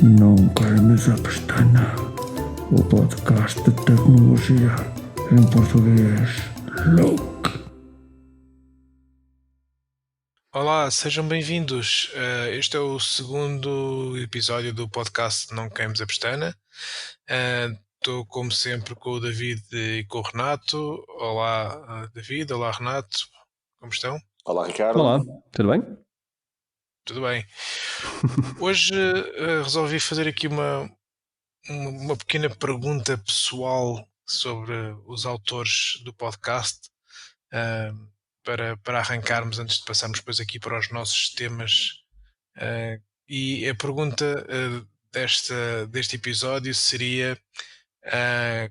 Não queimes a pestana, o podcast de tecnologia em português. Look. Olá, sejam bem-vindos. Este é o segundo episódio do podcast Não Queimes a Pestana. Estou, como sempre, com o David e com o Renato. Olá, David. Olá, Renato. Como estão? Olá, Ricardo. Olá, tudo bem? Tudo bem. Hoje resolvi fazer aqui uma pequena pergunta pessoal sobre os autores do podcast, ah, para arrancarmos antes de passarmos depois aqui para os nossos temas. E a pergunta deste episódio seria: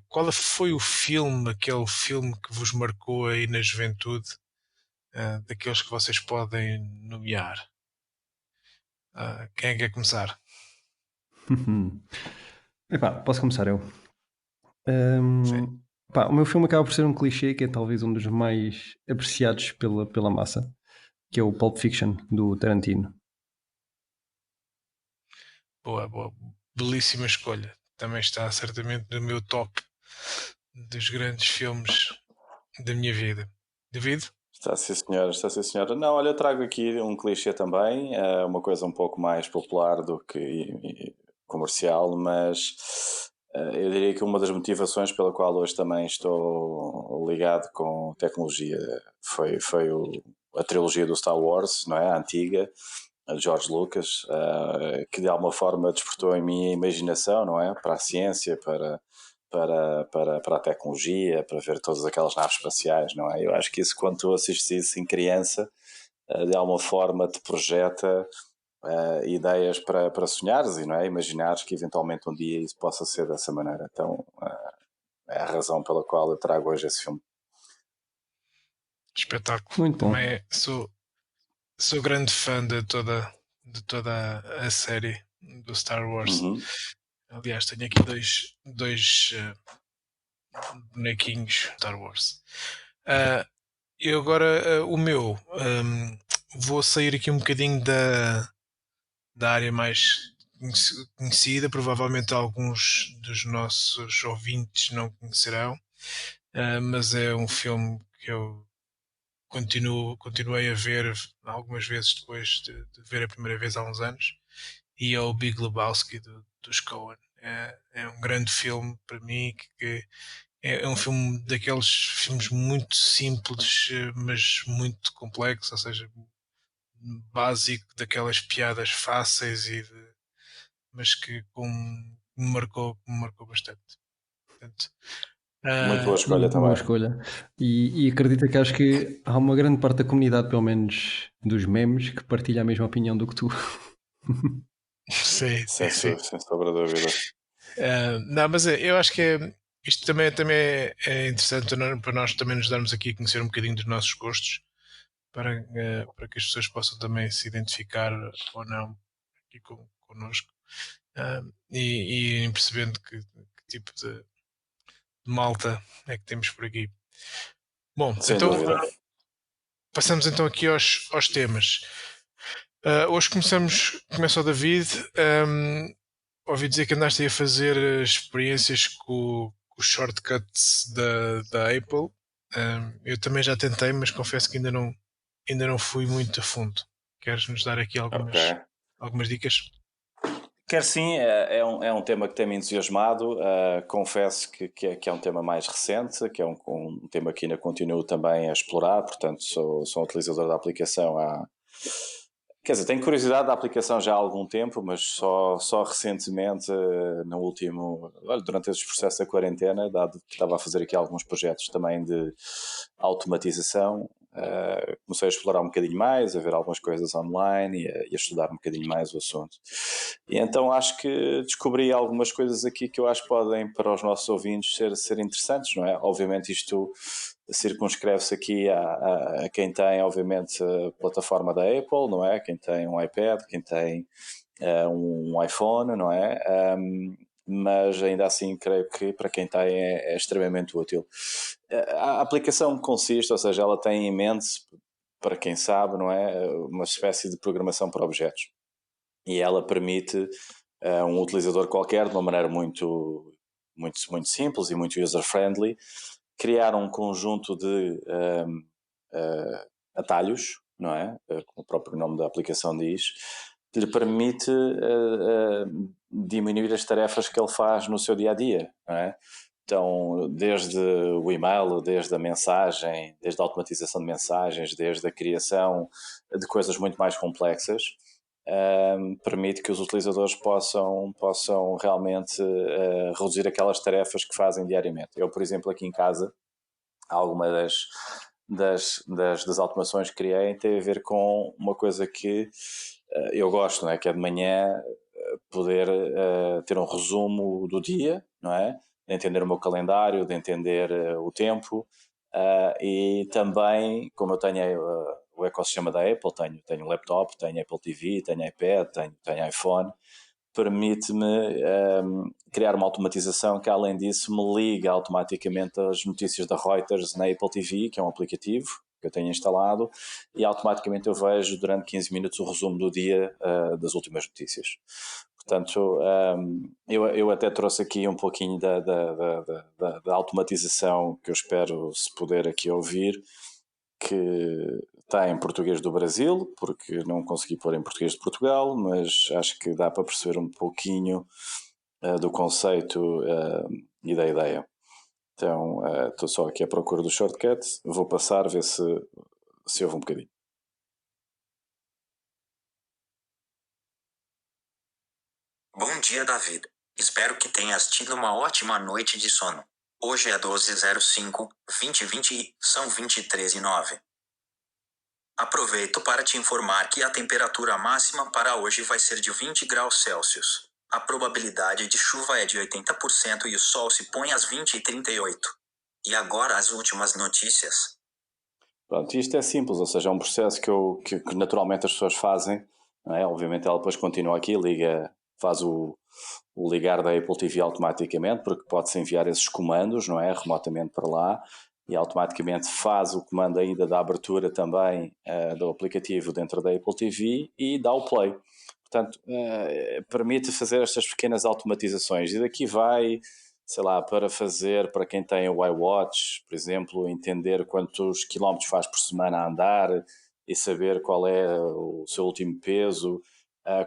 qual foi o filme, aquele filme que vos marcou aí na juventude, daqueles que vocês podem nomear? Quem é que quer começar? Epá, posso começar eu? Sim. O meu filme acaba por ser um clichê que é talvez um dos mais apreciados pela massa, que é o Pulp Fiction, do Tarantino. Boa, boa. Belíssima escolha. Também está certamente no meu top dos grandes filmes da minha vida. David? Está sim, senhora, está sim, senhora. Não, olha, trago aqui um clichê também, uma coisa um pouco mais popular do que comercial, mas eu diria que uma das motivações pela qual hoje também estou ligado com tecnologia foi a trilogia do Star Wars, não é? A antiga, a de George Lucas, que de alguma forma despertou em mim a imaginação, não é? Para a ciência, para a tecnologia, para ver todas aquelas naves espaciais, não é? Eu acho que isso, quando tu assistes isso em criança, de alguma forma te projeta ideias para sonhares e, não é? Imaginares que eventualmente um dia isso possa ser dessa maneira. Então é a razão pela qual eu trago hoje esse filme. Espetáculo. Muito bom. Também sou grande fã de toda a série do Star Wars. Uhum. Aliás, tenho aqui dois bonequinhos Star Wars. E agora o meu, vou sair aqui um bocadinho da área mais conhecida. Provavelmente alguns dos nossos ouvintes não conhecerão, mas é um filme que eu continuei a ver algumas vezes depois de ver a primeira vez há uns anos, e é o Big Lebowski dos Coen. É um grande filme para mim, que é um filme daqueles filmes muito simples, mas muito complexo, ou seja, básico, daquelas piadas fáceis mas que me marcou bastante. Portanto, Muito boa escolha Muito boa também. escolha. E acredita que acho que há uma grande parte da comunidade, pelo menos dos memes, que partilha a mesma opinião do que tu. sim, sim, Sem, sim. sem sombra de dúvida. Não, mas eu acho que isto também é interessante para nós também nos darmos aqui a conhecer um bocadinho dos nossos gostos, para que as pessoas possam também se identificar ou não aqui connosco, e irem percebendo que tipo de malta é que temos por aqui. Bom, Sem então dúvida. passamos então aqui aos temas. Hoje começa o David. Ouvi dizer que andaste aí a fazer experiências com os shortcuts da Apple. Eu também já tentei, mas confesso que ainda não fui muito a fundo. Queres nos dar aqui Ok. algumas dicas? Quer sim, é um tema que tem-me entusiasmado. Confesso que é um tema mais recente, que é um tema que ainda continuo também a explorar. Portanto, sou um utilizador da aplicação quer dizer, tenho curiosidade da aplicação já há algum tempo, mas só recentemente, no último, olha, durante esses processos da quarentena, dado que estava a fazer aqui alguns projetos também de automatização, comecei a explorar um bocadinho mais, a ver algumas coisas online e a estudar um bocadinho mais o assunto. E então acho que descobri algumas coisas aqui que eu acho que podem, para os nossos ouvintes, ser interessantes, não é? Obviamente isto circunscreve-se aqui a quem tem, obviamente, a plataforma da Apple, não é? Quem tem um iPad, quem tem um iPhone, não é? Mas ainda assim creio que para quem tem é extremamente útil. A aplicação consiste, ou seja, ela tem em mente, para quem sabe, não é? Uma espécie de programação para objetos. E ela permite um utilizador qualquer de uma maneira muito simples e muito user-friendly, criar um conjunto de atalhos, não é? Como o próprio nome da aplicação diz, que lhe permite diminuir as tarefas que ele faz no seu dia-a-dia, não é? Então, desde o e-mail, desde a mensagem, desde a automatização de mensagens, desde a criação de coisas muito mais complexas, permite que os utilizadores possam realmente reduzir aquelas tarefas que fazem diariamente. Eu, por exemplo, aqui em casa, alguma das automações que criei tem a ver com uma coisa que eu gosto, não é? Que é de manhã poder ter um resumo do dia, não é? De entender o meu calendário, de entender o tempo e também, como eu tenho o ecossistema da Apple, tenho laptop, tenho Apple TV, tenho iPad, tenho iPhone, permite-me criar uma automatização que, além disso, me liga automaticamente as notícias da Reuters na Apple TV, que é um aplicativo que eu tenho instalado, e automaticamente eu vejo durante 15 minutos o resumo do dia das últimas notícias. Portanto, eu até trouxe aqui um pouquinho da automatização que eu espero se poder aqui ouvir, que está em português do Brasil, porque não consegui pôr em português de Portugal, mas acho que dá para perceber um pouquinho do conceito e da ideia. Então, estou só aqui à procura do shortcut, vou passar, ver se houve um bocadinho. Bom dia, David. Espero que tenhas tido uma ótima noite de sono. Hoje é 12/05/2020 e são 23h09. Aproveito para te informar que a temperatura máxima para hoje vai ser de 20 graus Celsius. A probabilidade de chuva é de 80% e o sol se põe às 20h38. E agora as últimas notícias. Pronto, isto é simples, ou seja, é um processo que naturalmente as pessoas fazem, não é? Obviamente ela depois continua aqui, faz o ligar da Apple TV automaticamente, porque pode-se enviar esses comandos, não é? Remotamente para lá, e automaticamente faz o comando ainda da abertura também do aplicativo dentro da Apple TV e dá o play. Portanto, permite fazer estas pequenas automatizações. E daqui vai, sei lá, para quem tem o iWatch, por exemplo, entender quantos quilómetros faz por semana a andar e saber qual é o seu último peso,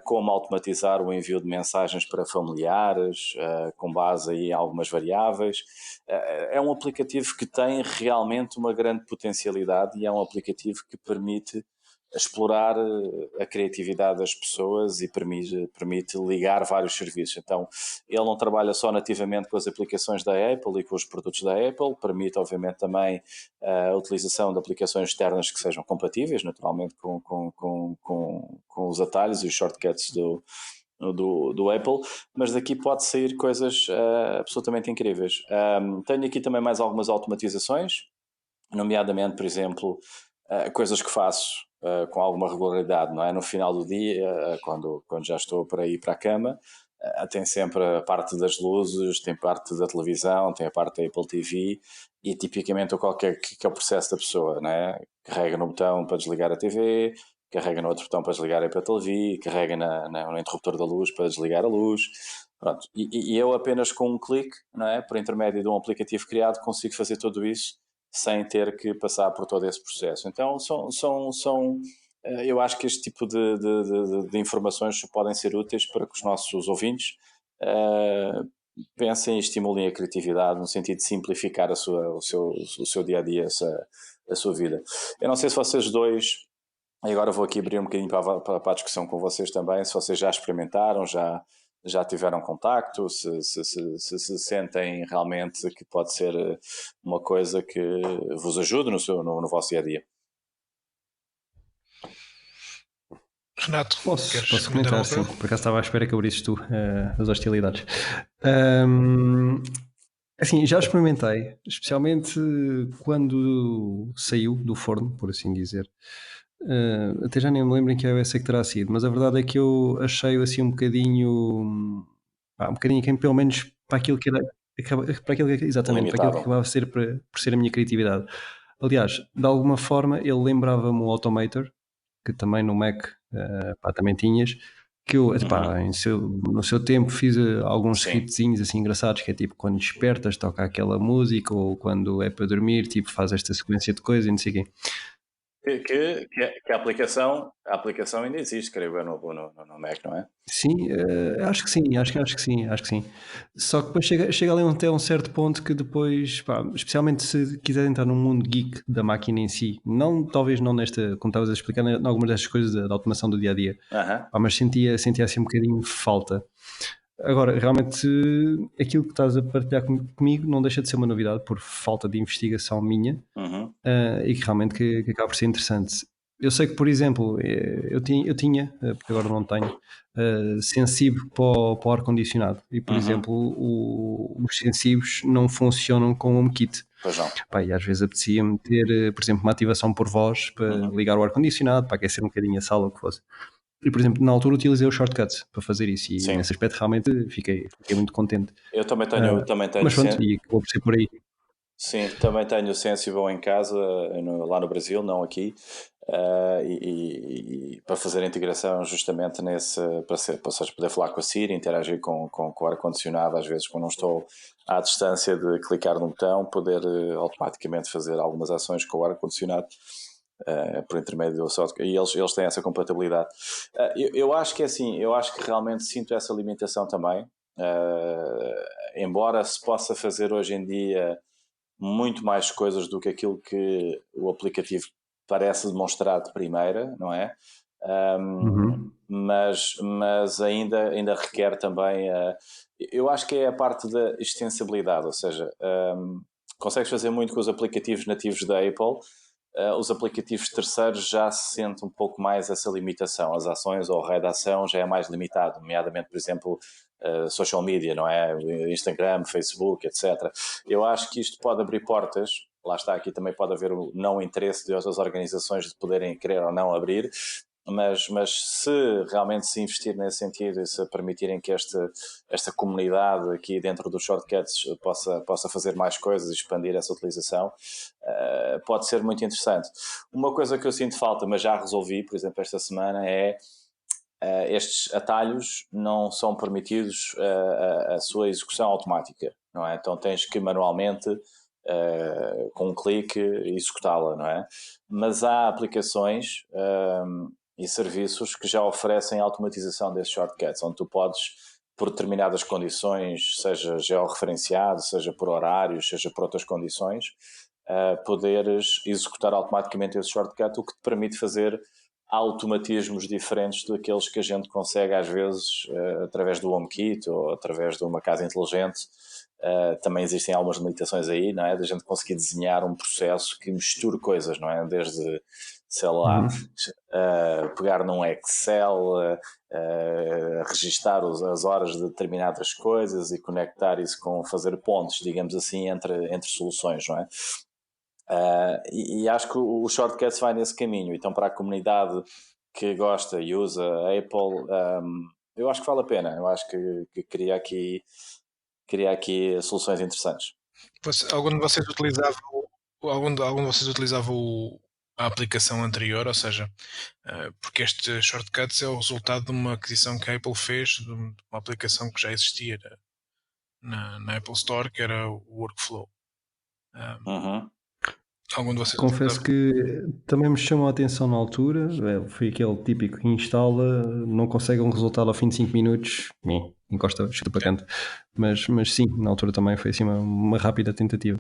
como automatizar o envio de mensagens para familiares, com base em algumas variáveis. É um aplicativo que tem realmente uma grande potencialidade e é um aplicativo que permite explorar a criatividade das pessoas e permite ligar vários serviços. Então, ele não trabalha só nativamente com as aplicações da Apple e com os produtos da Apple, permite, obviamente, também a utilização de aplicações externas que sejam compatíveis, naturalmente, com os atalhos e os shortcuts do Apple, mas daqui pode sair coisas absolutamente incríveis. Tenho aqui também mais algumas automatizações, nomeadamente, por exemplo, coisas que faço com alguma regularidade, não é? No final do dia, quando já estou para ir para a cama, tem sempre a parte das luzes, tem parte da televisão, tem a parte da Apple TV e tipicamente qualquer que é o processo da pessoa, não é? Carrega no botão para desligar a TV, carrega no outro botão para desligar a Apple TV, carrega no interruptor da luz para desligar a luz. Pronto. E eu apenas com um clique, não é? Por intermédio de um aplicativo criado, consigo fazer tudo isso sem ter que passar por todo esse processo. Então, eu acho que este tipo de informações podem ser úteis para que os nossos ouvintes pensem e estimulem a criatividade no sentido de simplificar o seu dia-a-dia, a sua vida. Eu não sei se vocês dois, e agora vou aqui abrir um bocadinho para a discussão com vocês também, se vocês já experimentaram, já tiveram contacto, se sentem realmente que pode ser uma coisa que vos ajude no vosso dia-a-dia. Renato, posso comentar, sim. Por acaso estava à espera que abrisses tu as hostilidades. Assim, já experimentei, especialmente quando saiu do forno, por assim dizer. Até já nem me lembro em que iOS é que terá sido, mas a verdade é que eu achei-o assim um bocadinho pelo menos para aquilo que era, exatamente, para aquilo que acabava de ser por ser a minha criatividade. Aliás, de alguma forma ele lembrava-me o Automator, que também no Mac também tinhas, que eu, epá, no seu tempo fiz alguns Sim. skitzinhos assim engraçados, que é tipo quando despertas toca aquela música, ou quando é para dormir, tipo faz esta sequência de coisas e não sei o quê. Que a aplicação ainda existe, creio eu, no Mac, não é? Sim, acho que sim, acho que sim. Só que depois chega ali até um certo ponto que depois, pá, especialmente se quiser entrar num mundo geek da máquina em si, não, talvez não nesta, como estavas a explicar, em algumas destas coisas da automação do dia a dia, Aham. mas sentia assim um bocadinho falta. Agora, realmente, aquilo que estás a partilhar comigo não deixa de ser uma novidade por falta de investigação minha, Uhum. e que realmente que acaba por ser interessante. Eu sei que, por exemplo, eu tinha, porque agora não tenho, sensível para o ar-condicionado. E, por exemplo, os sensíveis não funcionam com o HomeKit. Pois não. Pá, e às vezes apetecia-me ter, por exemplo, uma ativação por voz para ligar o ar-condicionado, para aquecer um bocadinho a sala, o que fosse. E, por exemplo, na altura utilizei o Shortcuts para fazer isso e Sim. nesse aspecto realmente fiquei muito contente. Eu também tenho Mas pronto, e acabou por ser por aí. Sim, também tenho o Sensible em casa, lá no Brasil, não aqui, e para fazer a integração justamente nesse, ou seja, poder falar com a Siri, interagir com o ar-condicionado, às vezes quando não estou à distância de clicar no botão, poder automaticamente fazer algumas ações com o ar-condicionado. Por intermédio do software, e eles têm essa compatibilidade. Eu acho que é assim, eu acho que realmente sinto essa limitação também, embora se possa fazer hoje em dia muito mais coisas do que aquilo que o aplicativo parece demonstrar de primeira, não é? Mas ainda requer também. Eu acho que é a parte da extensibilidade, ou seja, consegues fazer muito com os aplicativos nativos da Apple. Os aplicativos terceiros já se sente um pouco mais essa limitação. As ações ou a raio de ação já é mais limitado, nomeadamente, por exemplo, social media, não é? Instagram, Facebook, etc. Eu acho que isto pode abrir portas. Lá está, aqui também pode haver o não interesse de outras organizações de poderem querer ou não abrir, mas se realmente se investir nesse sentido e se permitirem que esta comunidade aqui dentro dos shortcuts possa fazer mais coisas e expandir essa utilização, pode ser muito interessante. Uma coisa que eu sinto falta, mas já resolvi, por exemplo, esta semana, é estes atalhos não são permitidos a sua execução automática, não é? Então tens que manualmente, com um clique, executá-la, não é? Mas há aplicações e serviços que já oferecem automatização desses shortcuts, onde tu podes, por determinadas condições, seja georreferenciado, seja por horários, seja por outras condições, poderes executar automaticamente esse shortcut, o que te permite fazer automatismos diferentes daqueles que a gente consegue às vezes através do HomeKit ou através de uma casa inteligente. Também existem algumas limitações aí, não é? Da gente conseguir desenhar um processo que misture coisas, não é? Desde, sei lá, pegar num Excel, registar as horas de determinadas coisas e conectar isso com fazer pontos, digamos assim, entre soluções, não é? E acho que o Shortcuts vai nesse caminho. Então, para a comunidade que gosta e usa a Apple, eu acho que vale a pena. Eu acho que cria aqui soluções interessantes. Algum de vocês utilizava a aplicação anterior, ou seja, porque este Shortcuts é o resultado de uma aquisição que a Apple fez de uma aplicação que já existia na Apple Store, que era o Workflow. Algum de vocês Confesso que também me chamou a atenção na altura. Foi aquele típico que instala, não consegue um resultado ao fim de 5 minutos, encosta, chuta para canto. Mas sim, na altura também foi assim uma rápida tentativa.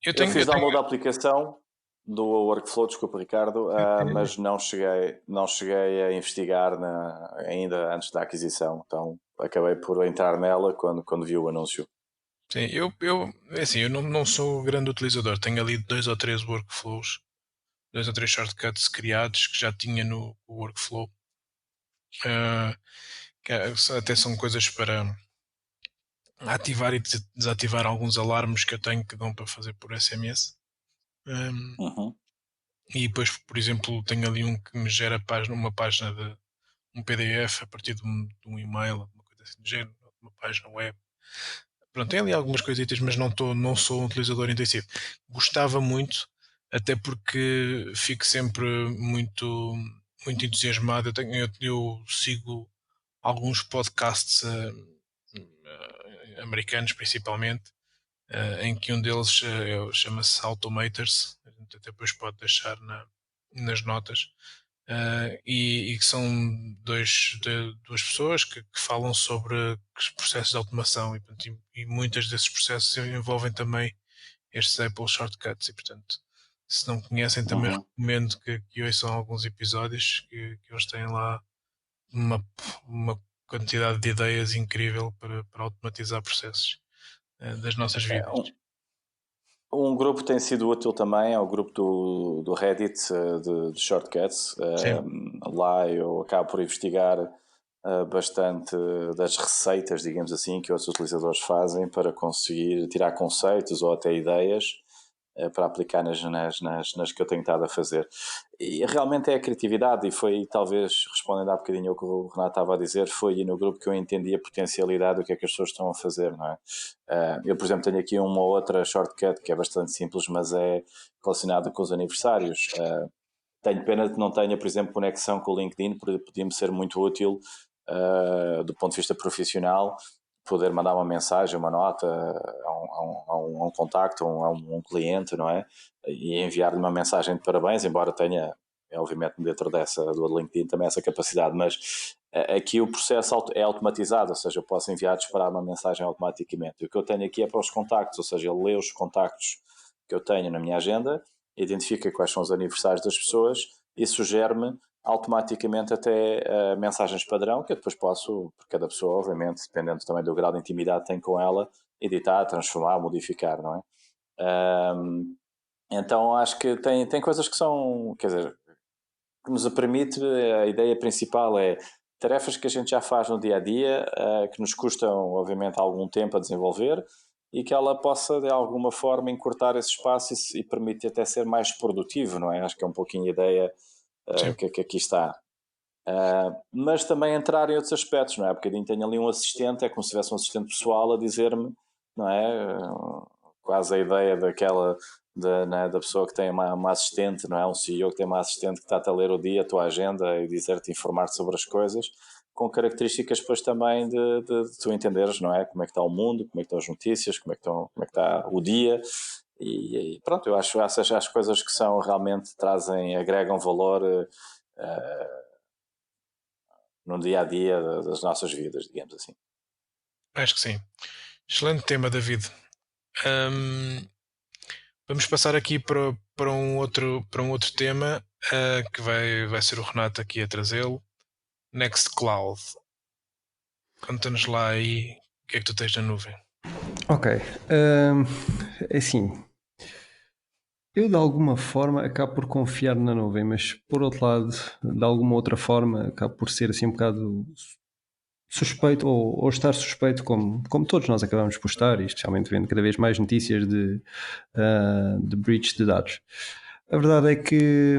Eu fiz download da aplicação do Workflow, desculpa Ricardo, mas não cheguei a investigar ainda antes da aquisição. Então acabei por entrar nela quando vi o anúncio. Sim, eu não sou grande utilizador. Tenho ali 2 ou 3 workflows, 2 ou 3 shortcuts criados que já tinha no Workflow. Que até são coisas para ativar e desativar alguns alarmes que eu tenho que dão para fazer por SMS. E depois, por exemplo, tenho ali um que me gera uma página de um PDF a partir de um e-mail, alguma coisa assim do género, uma página web. Pronto, tem ali algumas coisitas, mas não sou um utilizador intensivo. Gostava muito, até porque fico sempre muito muito entusiasmado. Eu sigo alguns podcasts americanos, principalmente, em que um deles chama-se Automators. A gente até depois pode deixar nas notas. E que são duas pessoas que falam sobre os processos de automação e muitos desses processos envolvem também estes Apple Shortcuts e, portanto, se não conhecem, também recomendo que ouçam alguns episódios que eles têm lá uma quantidade de ideias incrível para automatizar processos das nossas vidas. Um grupo que tem sido útil também é o grupo do Reddit de shortcuts. Lá eu acabo por investigar bastante das receitas, digamos assim, que outros utilizadores fazem para conseguir tirar conceitos ou até ideias para aplicar nas que eu tenho estado a fazer. E realmente é a criatividade, e foi talvez, respondendo há bocadinho ao que o Renato estava a dizer, foi no grupo que eu entendi a potencialidade do que é que as pessoas estão a fazer, não é? Eu, por exemplo, tenho aqui uma outra shortcut que é bastante simples, mas é relacionada com os aniversários. Tenho pena de que não tenha, por exemplo, conexão com o LinkedIn, podia-me ser muito útil do ponto de vista profissional, poder mandar uma mensagem, uma nota a um contacto, a um cliente, não é? E enviar-lhe uma mensagem de parabéns, embora tenha, obviamente, dentro do LinkedIn também essa capacidade, mas aqui o processo é automatizado, ou seja, eu posso enviar, disparar uma mensagem automaticamente. E o que eu tenho aqui é para os contactos, ou seja, ele lê os contactos que eu tenho na minha agenda, identifica quais são os aniversários das pessoas e sugere-me automaticamente até mensagens padrão, que eu depois posso, por cada pessoa, obviamente, dependendo também do grau de intimidade que tenho com ela, editar, transformar, modificar, não é? Então acho que tem coisas que são, quer dizer, que nos permite, a ideia principal é tarefas que a gente já faz no dia a dia, que nos custam, obviamente, algum tempo a desenvolver, e que ela possa, de alguma forma, encurtar esse espaço e permitir até ser mais produtivo, não é? Acho que é um pouquinho a ideia que aqui está. Mas também entrar em outros aspectos, não é? Porque eu tenho ali um assistente, é como se tivesse um assistente pessoal a dizer-me, não é? Quase a ideia daquela da pessoa que tem uma assistente, não é? Um CEO que tem uma assistente que está a ler o dia, a tua agenda e dizer-te, informar-te sobre as coisas, com características depois também de tu entenderes, não é? Como é que está o mundo, como é que estão as notícias, como é que está o dia. E pronto, eu acho as coisas que são realmente agregam valor no dia a dia das nossas vidas, digamos assim. Acho que sim. Excelente tema, David. Vamos passar aqui para um outro tema que vai ser o Renato aqui a trazê-lo. Nextcloud. Conta-nos lá aí o que é que tu tens na nuvem. Ok. Assim, eu de alguma forma acabo por confiar na nuvem, mas por outro lado, de alguma outra forma, acabo por ser assim um bocado suspeito ou estar suspeito, como todos nós acabamos por estar, e especialmente vendo cada vez mais notícias de breach de dados. A verdade é que,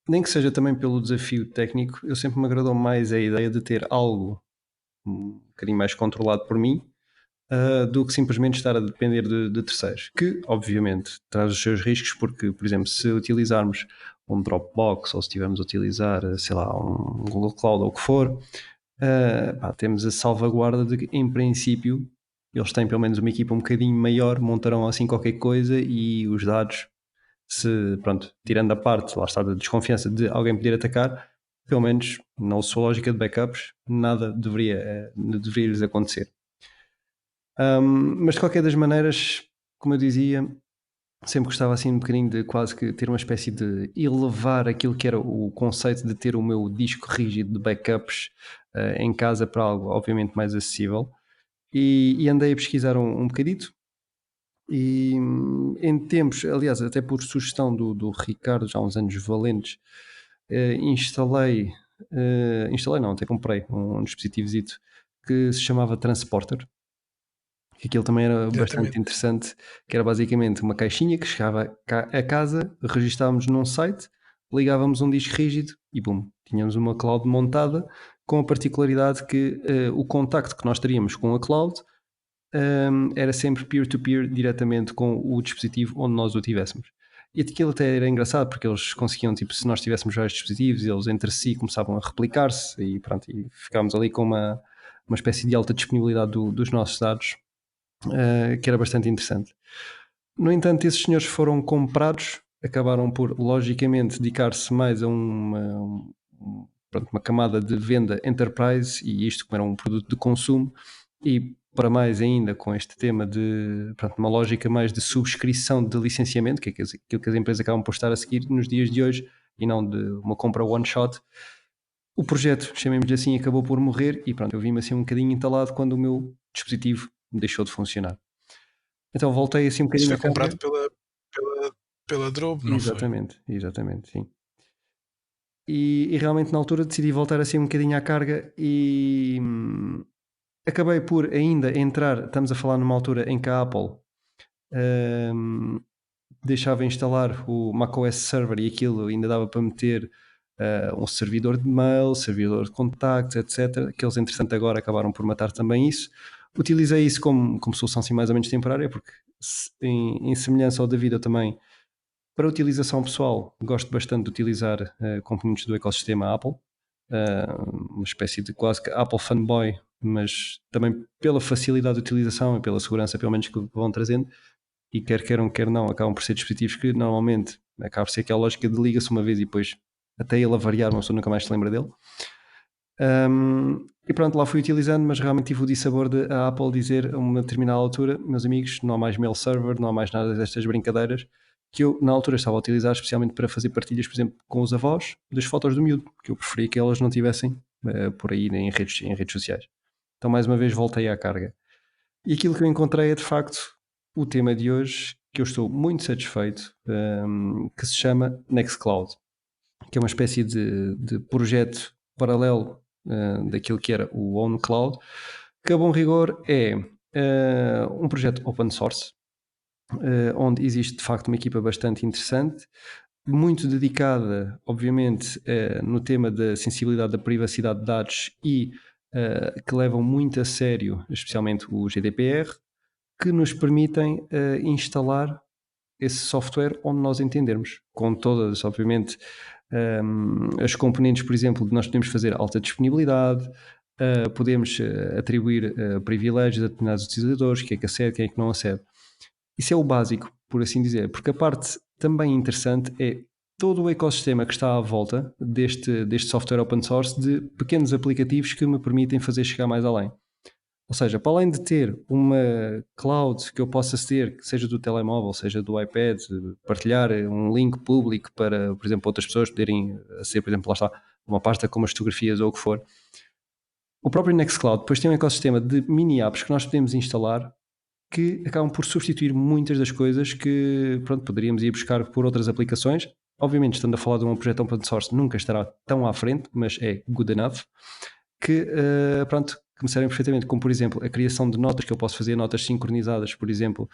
nem que seja também pelo desafio técnico, eu sempre me agradou mais a ideia de ter algo um bocadinho mais controlado por mim, do que simplesmente estar a depender de terceiros, que obviamente traz os seus riscos, porque, por exemplo, se utilizarmos um Dropbox ou se estivermos a utilizar, sei lá, um Google Cloud ou o que for, temos a salvaguarda de que, em princípio, eles têm pelo menos uma equipa um bocadinho maior, montarão assim qualquer coisa e os dados, tirando a parte, lá está, da desconfiança de alguém poder atacar, pelo menos na sua lógica de backups, nada deveria lhes acontecer. Mas de qualquer das maneiras, como eu dizia, sempre gostava assim um bocadinho de quase que ter uma espécie de elevar aquilo que era o conceito de ter o meu disco rígido de backups em casa para algo obviamente mais acessível, e andei a pesquisar um bocadito, e em tempos, aliás até por sugestão do Ricardo, já há uns anos valentes, instalei não, até comprei um dispositivozito que se chamava Transporter, que aquilo também era bastante interessante, que era basicamente uma caixinha que chegava cá a casa, registávamos num site, ligávamos um disco rígido e bum, tínhamos uma cloud montada, com a particularidade que o contacto que nós teríamos com a cloud era sempre peer-to-peer diretamente com o dispositivo onde nós o tivéssemos. E aquilo até era engraçado, porque eles conseguiam, tipo, se nós tivéssemos vários dispositivos, eles entre si começavam a replicar-se e pronto, e ficámos ali com uma espécie de alta disponibilidade dos nossos dados, que era bastante interessante. No entanto, esses senhores foram comprados, acabaram por, logicamente, dedicar-se mais a uma camada de venda enterprise, e isto como era um produto de consumo, e para mais ainda com este tema de uma lógica mais de subscrição de licenciamento, que é aquilo que as empresas acabam por estar a seguir nos dias de hoje, e não de uma compra one shot. O projeto, chamemos-lhe assim, acabou por morrer e pronto, eu vi-me assim um bocadinho entalado quando o meu dispositivo deixou de funcionar. Então voltei assim um Isso bocadinho foi a carga. comprado pela Drobo, não foi? Exatamente, sim. E realmente na altura decidi voltar assim um bocadinho à carga e acabei por ainda entrar, estamos a falar numa altura em que a Apple deixava instalar o macOS Server e aquilo ainda dava para meter um servidor de mail, servidor de contactos, etc. Que eles entretanto agora acabaram por matar também isso. Utilizei isso como solução assim mais ou menos temporária, porque em semelhança ao David eu também, para utilização pessoal, gosto bastante de utilizar componentes do ecossistema Apple, uma espécie de quase que Apple fanboy, mas também pela facilidade de utilização e pela segurança, pelo menos, que vão trazendo, e quer queiram, quer não, acabam por ser dispositivos que normalmente acaba por ser aquela lógica de liga-se uma vez e depois até ele avariar, uma pessoa nunca mais se lembra dele. E pronto, lá fui utilizando, mas realmente tive o dissabor de a Apple dizer a uma determinada altura: meus amigos, não há mais mail server, não há mais nada destas brincadeiras, que eu na altura estava a utilizar especialmente para fazer partilhas, por exemplo, com os avós das fotos do miúdo, que eu preferia que elas não tivessem por aí em redes sociais. Então mais uma vez voltei à carga. E aquilo que eu encontrei é de facto o tema de hoje, que eu estou muito satisfeito, que se chama Nextcloud, que é uma espécie de projeto paralelo daquilo que era o OnCloud, que a bom rigor é um projeto open source, onde existe de facto uma equipa bastante interessante, muito dedicada, obviamente, no tema da sensibilidade da privacidade de dados e que levam muito a sério, especialmente o GDPR, que nos permitem instalar esse software onde nós entendermos, com todas, obviamente, as componentes, por exemplo, de nós podemos fazer alta disponibilidade, podemos atribuir privilégios a determinados utilizadores, quem é que acede, quem é que não acede. Isso é o básico, por assim dizer, porque a parte também interessante é todo o ecossistema que está à volta deste software open source de pequenos aplicativos que me permitem fazer chegar mais além. Ou seja, para além de ter uma cloud que eu possa aceder, que seja do telemóvel, seja do iPad, partilhar um link público para, por exemplo, outras pessoas poderem aceder, por exemplo, lá está, uma pasta com umas fotografias ou o que for. O próprio Nextcloud depois tem um ecossistema de mini apps que nós podemos instalar que acabam por substituir muitas das coisas que, pronto, poderíamos ir buscar por outras aplicações. Obviamente, estando a falar de um projeto open source, nunca estará tão à frente, mas é good enough, que, pronto, começarem perfeitamente, como por exemplo a criação de notas, que eu posso fazer notas sincronizadas, por exemplo,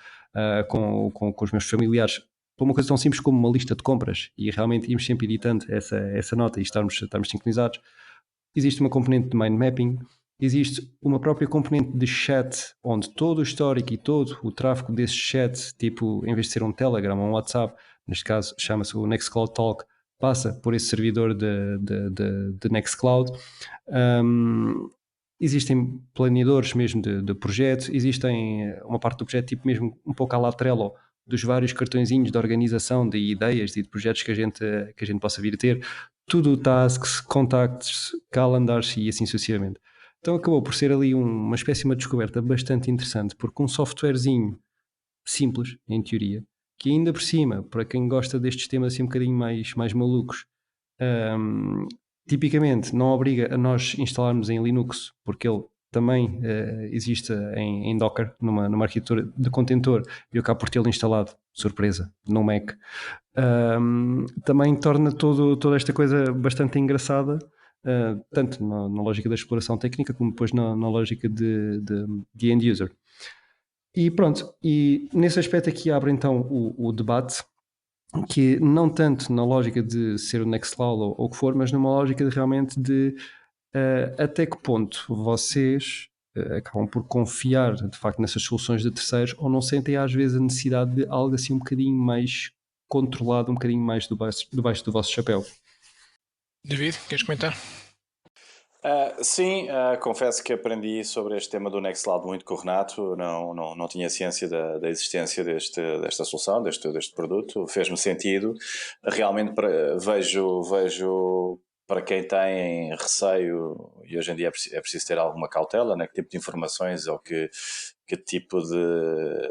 com os meus familiares, por uma coisa tão simples como uma lista de compras, e realmente irmos sempre editando essa nota e estarmos sincronizados. Existe uma componente de mind mapping, existe uma própria componente de chat, onde todo o histórico e todo o tráfego desse chat, tipo, em vez de ser um Telegram ou um WhatsApp, neste caso chama-se o Nextcloud Talk, passa por esse servidor de Nextcloud. Existem planeadores mesmo de projeto, existem uma parte do projeto tipo mesmo um pouco à la Trello, dos vários cartõezinhos de organização de ideias e de projetos que a gente possa vir a ter, tudo tasks, contactos, calendars e assim sucessivamente. Então acabou por ser ali uma espécie de uma descoberta bastante interessante, porque um softwarezinho simples, em teoria, que ainda por cima, para quem gosta destes temas assim um bocadinho mais malucos, tipicamente não obriga a nós instalarmos em Linux, porque ele também existe em Docker, numa arquitetura de contentor, e eu acabo por tê-lo instalado, surpresa, no Mac. Também torna toda esta coisa bastante engraçada, tanto na lógica da exploração técnica, como depois na lógica de end user. E pronto, e nesse aspecto aqui abre então o debate, que não tanto na lógica de ser o Nextcloud ou o que for, mas numa lógica de realmente de até que ponto vocês acabam por confiar de facto nessas soluções de terceiros ou não sentem às vezes a necessidade de algo assim um bocadinho mais controlado um bocadinho mais debaixo do vosso chapéu. David, queres comentar? Sim, confesso que aprendi sobre este tema do Nextcloud muito com o Renato. Não tinha ciência da existência desta solução, deste produto. Fez-me sentido. Realmente vejo para quem tem receio, e hoje em dia é preciso ter alguma cautela, né? Que tipo de informações ou que tipo de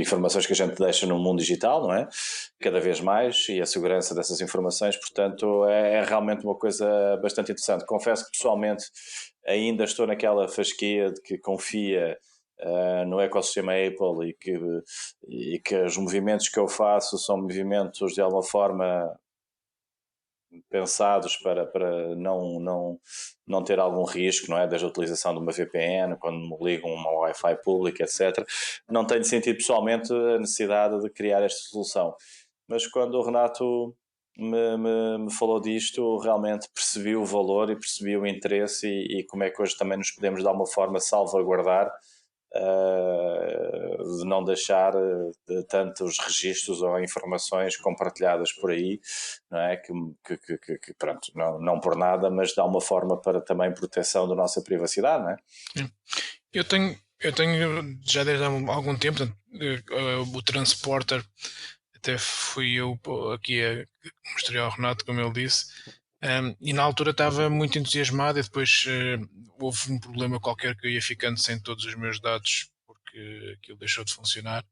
informações que a gente deixa no mundo digital, não é? Cada vez mais, e a segurança dessas informações, portanto, é realmente uma coisa bastante interessante. Confesso que pessoalmente ainda estou naquela fasquia de que confia no ecossistema Apple e que os movimentos que eu faço são movimentos de alguma forma pensados para não ter algum risco, não é? Desde a utilização de uma VPN, quando me ligam uma Wi-Fi pública, etc. Não tenho sentido pessoalmente a necessidade de criar esta solução. Mas quando o Renato me falou disto, realmente percebi o valor e percebi o interesse e como é que hoje também nos podemos de alguma forma salvaguardar de não deixar tantos registros ou informações compartilhadas por aí, não é? Que pronto, não por nada, mas dá uma forma para também proteção da nossa privacidade, não é? Eu tenho já desde há algum tempo, o Transporter, até fui eu aqui a mostrar ao Renato, como ele disse, e na altura estava muito entusiasmado e depois houve um problema qualquer que eu ia ficando sem todos os meus dados porque aquilo deixou de funcionar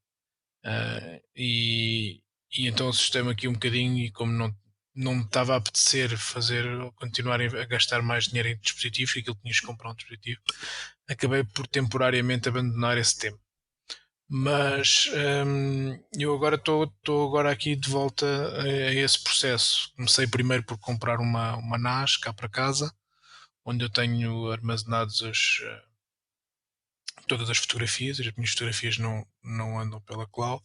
e então assustei-me aqui um bocadinho e como não me estava a apetecer continuar a gastar mais dinheiro em dispositivos, que aquilo tinhas que comprar um dispositivo, acabei por temporariamente abandonar esse tema. Mas eu agora estou agora aqui de volta a esse processo. Comecei primeiro por comprar uma NAS cá para casa, onde eu tenho armazenados todas as fotografias. As minhas fotografias não andam pela cloud.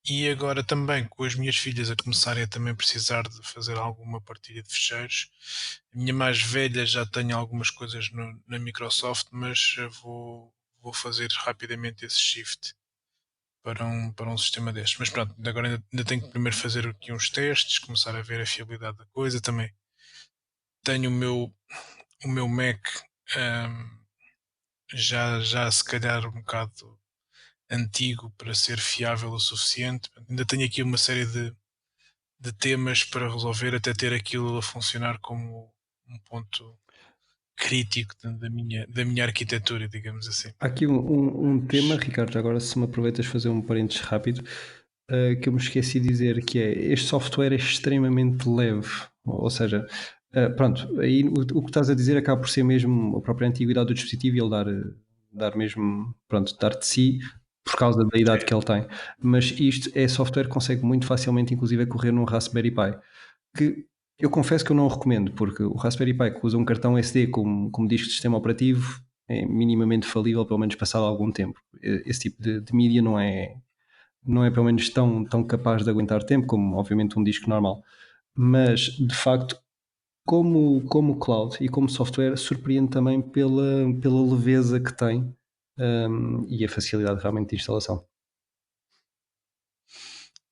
E agora também com as minhas filhas a começarem a também precisar de fazer alguma partilha de ficheiros. A minha mais velha já tem algumas coisas na Microsoft, mas vou fazer rapidamente esse shift para um sistema destes. Mas pronto, agora ainda tenho que primeiro fazer aqui uns testes, começar a ver a fiabilidade da coisa. Também tenho o meu Mac já se calhar um bocado antigo para ser fiável o suficiente. Ainda tenho aqui uma série de temas para resolver até ter aquilo a funcionar como um ponto crítico da minha arquitetura, digamos assim. Há aqui um tema, Ricardo, agora se me aproveitas fazer um parênteses rápido, que eu me esqueci de dizer, que é, este software é extremamente leve, ou seja, pronto, aí o que estás a dizer acaba por ser mesmo a própria antiguidade do dispositivo e ele dar mesmo, pronto, dar de si por causa da idade que ele tem, mas isto é software que consegue muito facilmente inclusive correr num Raspberry Pi, que eu confesso que eu não o recomendo, porque o Raspberry Pi que usa um cartão SD como disco de sistema operativo é minimamente falível, pelo menos passado algum tempo. Esse tipo de mídia não é pelo menos tão capaz de aguentar tempo como obviamente um disco normal, mas de facto como cloud e como software surpreende também pela leveza que tem e a facilidade realmente de instalação.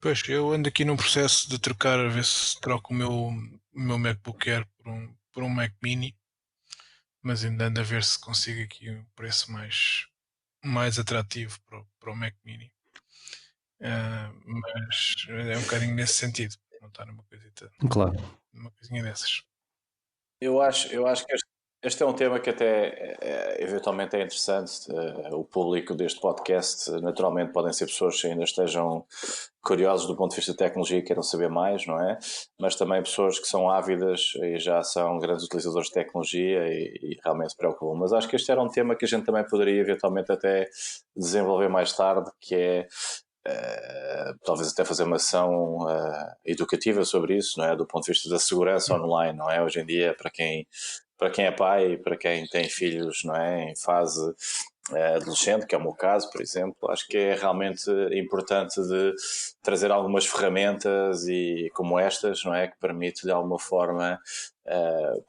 Pois, eu ando aqui num processo de trocar, a ver se troco o meu MacBook Air por um Mac Mini, mas ainda ando a ver se consigo aqui um preço mais atrativo para o Mac Mini. Mas é um bocadinho nesse sentido, não está Claro. numa coisinha dessas. Eu acho que este é um tema que até eventualmente é interessante. O público deste podcast naturalmente podem ser pessoas que ainda estejam curiosos do ponto de vista da tecnologia e queiram saber mais, não é? Mas também pessoas que são ávidas e já são grandes utilizadores de tecnologia e realmente se preocupam. Mas acho que este era um tema que a gente também poderia eventualmente até desenvolver mais tarde, que é talvez até fazer uma ação educativa sobre isso, não é? Do ponto de vista da segurança online, não é? Hoje em dia, para quem é pai, para quem tem filhos, não é? Em fase adolescente, que é o meu caso, por exemplo, acho que é realmente importante de trazer algumas ferramentas e como estas, não é? Que permite de alguma forma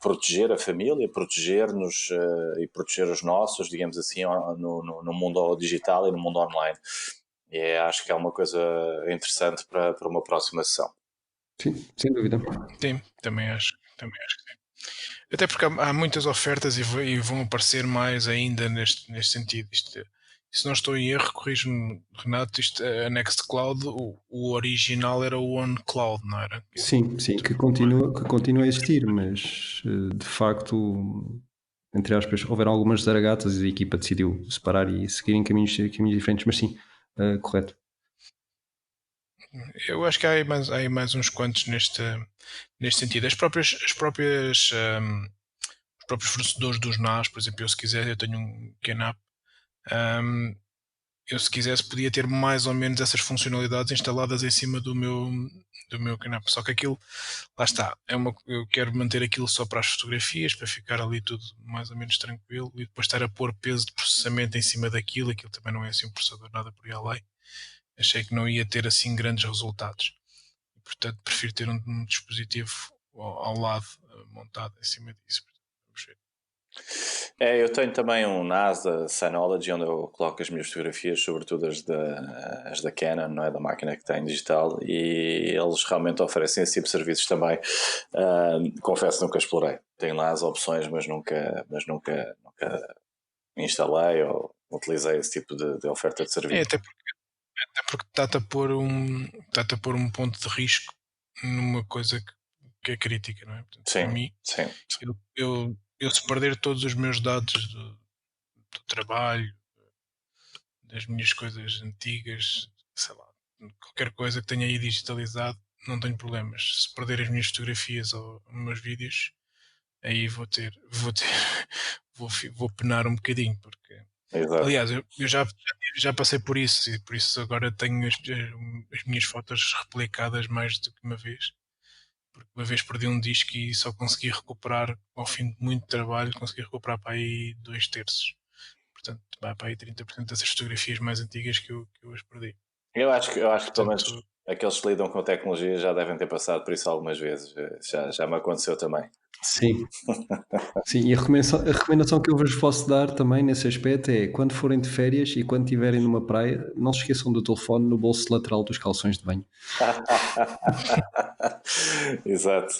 proteger a família, proteger-nos e proteger os nossos, digamos assim, no mundo digital e no mundo online. acho que é uma coisa interessante para uma próxima sessão. Sim, sem dúvida. Sim, também acho que sim. Até porque há muitas ofertas e vão aparecer mais ainda neste sentido. Se não estou em erro, corrijo-me, Renato, a Nextcloud, o original era o OneCloud, não era? Sim, que continua a existir, mas de facto, entre aspas, houveram algumas zaragatas e a equipa decidiu separar e seguir em caminhos diferentes, mas sim, correto. Eu acho que há aí mais uns quantos neste sentido. Os próprios fornecedores dos NAS, por exemplo, eu se quiser, eu tenho um QNAP, eu se quisesse podia ter mais ou menos essas funcionalidades instaladas em cima do meu QNAP, só que aquilo, lá está, eu quero manter aquilo só para as fotografias, para ficar ali tudo mais ou menos tranquilo, e depois estar a pôr peso de processamento em cima aquilo também não é assim um processador nada por aí além. Achei que não ia ter assim grandes resultados. E, portanto, prefiro ter um dispositivo ao lado, montado em cima disso. Vamos ver. Eu tenho também um NAS da Synology, onde eu coloco as minhas fotografias, sobretudo as da Canon, não é, da máquina que tem digital, e eles realmente oferecem esse tipo de serviços também. Confesso que nunca explorei. Tenho lá as opções, mas nunca instalei ou utilizei esse tipo de oferta de serviço. Até porque está-te a pôr um ponto de risco numa coisa que é crítica, não é? Portanto, Sim, para mim, sim. eu se perder todos os meus dados do trabalho, das minhas coisas antigas, sei lá, qualquer coisa que tenha aí digitalizado, não tenho problemas. Se perder as minhas fotografias ou os meus vídeos, aí vou penar um bocadinho, porque Exato. aliás, eu já passei por isso e por isso agora tenho as minhas fotos replicadas mais do que uma vez, porque uma vez perdi um disco e só consegui recuperar ao fim de muito trabalho, consegui recuperar para aí 2/3. Portanto, vai para aí 30% dessas fotografias mais antigas que eu hoje perdi. Eu acho que pelo menos Portanto, aqueles que lidam com tecnologia já devem ter passado por isso algumas vezes. Já me aconteceu também. Sim. Sim, e a recomendação que eu vos posso dar também nesse aspecto é quando forem de férias e quando estiverem numa praia, não se esqueçam do telefone no bolso lateral dos calções de banho. Exato.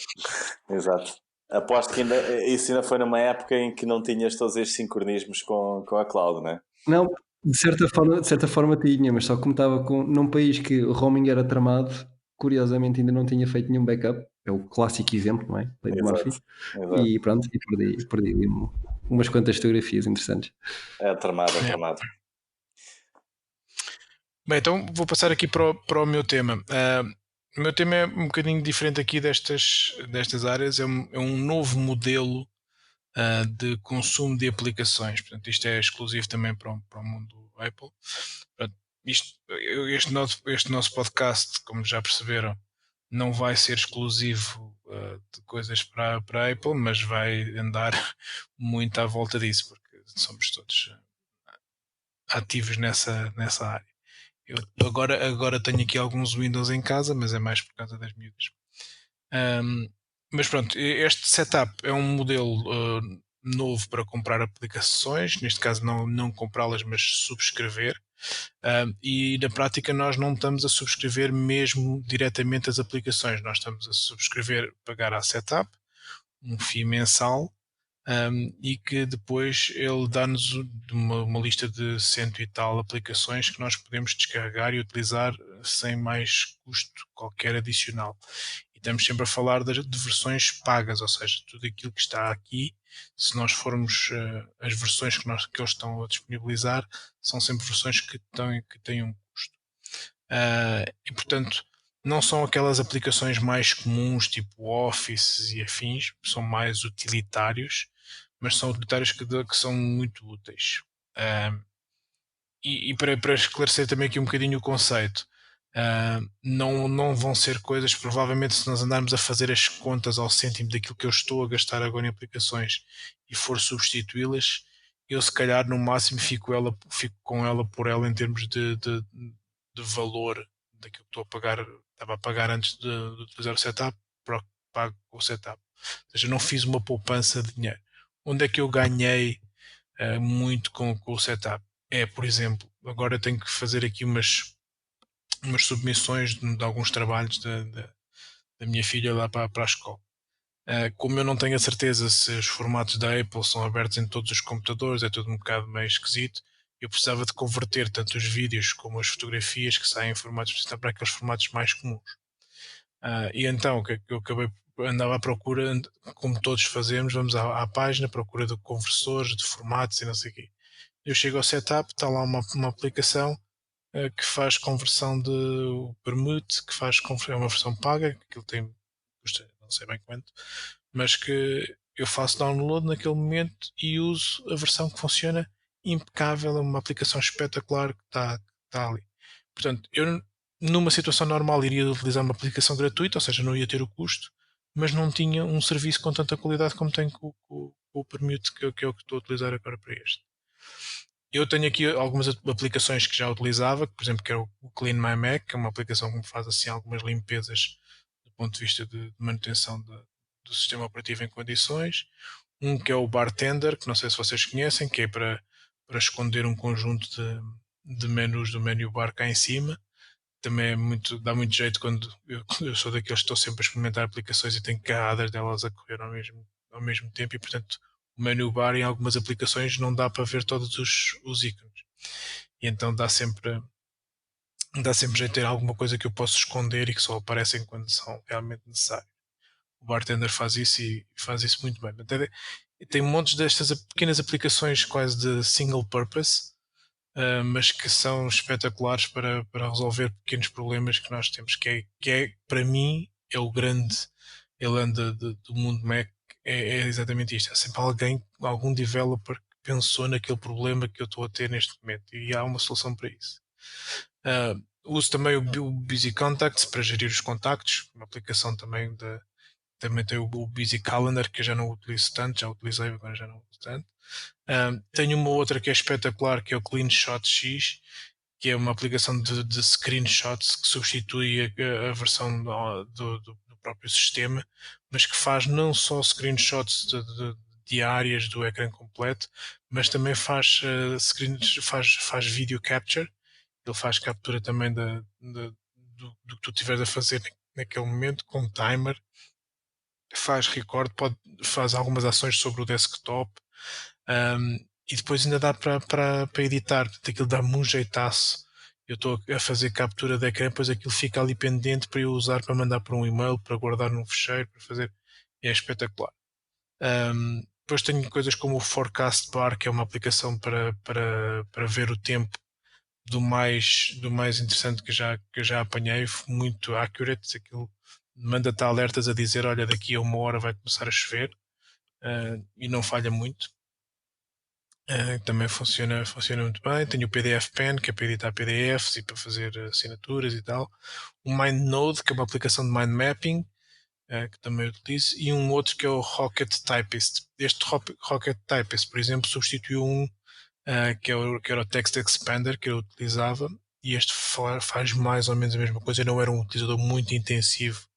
Aposto que isso ainda foi numa época em que não tinhas todos estes sincronismos com a cloud, não é? Não, de certa forma tinha, mas só como estava num país que o roaming era tramado, curiosamente ainda não tinha feito nenhum backup. É o clássico exemplo, não é? Lei de Murphy. Exato. E pronto, perdi ali umas quantas fotografias interessantes. É tramado. bem, então vou passar aqui para o meu tema. O meu tema é um bocadinho diferente aqui destas áreas, é um novo modelo de consumo de aplicações. Portanto, isto é exclusivo também para o mundo Apple. Portanto, este nosso podcast, como já perceberam, não vai ser exclusivo de coisas para a Apple, mas vai andar muito à volta disso, porque somos todos ativos nessa área. Eu agora tenho aqui alguns Windows em casa, mas é mais por causa das miúdas. Mas pronto, este setup é um modelo novo para comprar aplicações, neste caso não comprá-las, mas subscrever. E na prática nós não estamos a subscrever mesmo diretamente as aplicações, nós estamos a subscrever, pagar a setup, um FII mensal, e que depois ele dá-nos uma lista de 100 e tal aplicações que nós podemos descarregar e utilizar sem mais custo qualquer adicional. E estamos sempre a falar de versões pagas, ou seja, tudo aquilo que está aqui, se nós formos as versões que eles estão a disponibilizar, são sempre versões que têm um custo. E portanto, não são aquelas aplicações mais comuns, tipo Office e afins, são mais utilitários, mas são utilitários que são muito úteis. E para esclarecer também aqui um bocadinho o conceito, não vão ser coisas, provavelmente, se nós andarmos a fazer as contas ao cêntimo daquilo que eu estou a gastar agora em aplicações e for substituí-las, eu se calhar no máximo fico com ela por ela em termos de valor daquilo que estou a pagar, estava a pagar antes de utilizar o setup, pago o setup. Ou seja, não fiz uma poupança de dinheiro. Onde é que eu ganhei muito com o setup? Por exemplo, agora eu tenho que fazer aqui umas umas submissões de alguns trabalhos da minha filha lá para a escola. Como eu não tenho a certeza se os formatos da Apple são abertos em todos os computadores, é tudo um bocado meio esquisito, eu precisava de converter tanto os vídeos como as fotografias que saem em formatos para aqueles formatos mais comuns. E então, o que é que eu acabei, andava à procura, como todos fazemos, vamos à página, à procura de conversores, de formatos e não sei o quê. Eu chego ao setup, está lá uma aplicação que faz conversão de permute, que faz é uma versão paga, que aquilo tem, custa não sei bem quanto, mas que eu faço download naquele momento e uso a versão que funciona impecável, é uma aplicação espetacular que está ali. Portanto, eu numa situação normal iria utilizar uma aplicação gratuita, ou seja, não ia ter o custo, mas não tinha um serviço com tanta qualidade como tem com o Permute, que é o que estou a utilizar agora para este. Eu tenho aqui algumas aplicações que já utilizava, por exemplo, que é o Clean My Mac, que é uma aplicação que me faz assim algumas limpezas do ponto de vista de manutenção do sistema operativo em condições. Um que é o Bartender, que não sei se vocês conhecem, que é para esconder um conjunto de menus do menu bar cá em cima. Também dá muito jeito quando eu sou daqueles que estou sempre a experimentar aplicações e tenho carradas delas a correr ao mesmo tempo e, portanto, o menu bar em algumas aplicações não dá para ver todos os ícones. E então dá sempre jeito de ter alguma coisa que eu posso esconder e que só aparecem quando são realmente necessários. O Bartender faz isso e faz isso muito bem. Até tem montes destas pequenas aplicações quase de single purpose, mas que são espetaculares para resolver pequenos problemas que nós temos, que é para mim é o grande elan do mundo Mac, é exatamente isto. Há sempre algum developer que pensou naquele problema que eu estou a ter neste momento e há uma solução para isso. Uso também o Busy Contacts para gerir os contactos, uma aplicação também tem o Busy Calendar, que eu já não utilizo tanto, já utilizei, agora já não uso tanto. Tenho uma outra que é espetacular, que é o CleanShot X, que é uma aplicação de screenshots que substitui a versão do próprio sistema, mas que faz não só screenshots de áreas do ecrã completo, mas também faz video capture. Ele faz captura também do que tu estiveres a fazer naquele momento, com timer, faz record, faz algumas ações sobre o desktop, e depois ainda dá para editar. Portanto, aquilo dá-me um jeitaço. Eu estou a fazer captura de ecrã, depois aquilo fica ali pendente para eu usar para mandar para um e-mail, para guardar num fecheiro, para fazer. É espetacular. Depois tenho coisas como o Forecast Bar, que é uma aplicação para ver o tempo do mais interessante que eu já apanhei, muito accurate. Aquilo manda-te alertas a dizer: olha, daqui a 1 hora vai começar a chover, e não falha muito. Também funciona muito bem. Tenho o PDF Pen, que é para editar PDFs e para fazer assinaturas e tal. O MindNode, que é uma aplicação de mind mapping, que também utilizo. E um outro que é o Rocket Typist. Este Rocket Typist, por exemplo, substituiu que era o Text Expander que eu utilizava. E este faz mais ou menos a mesma coisa. Eu não era um utilizador muito intensivo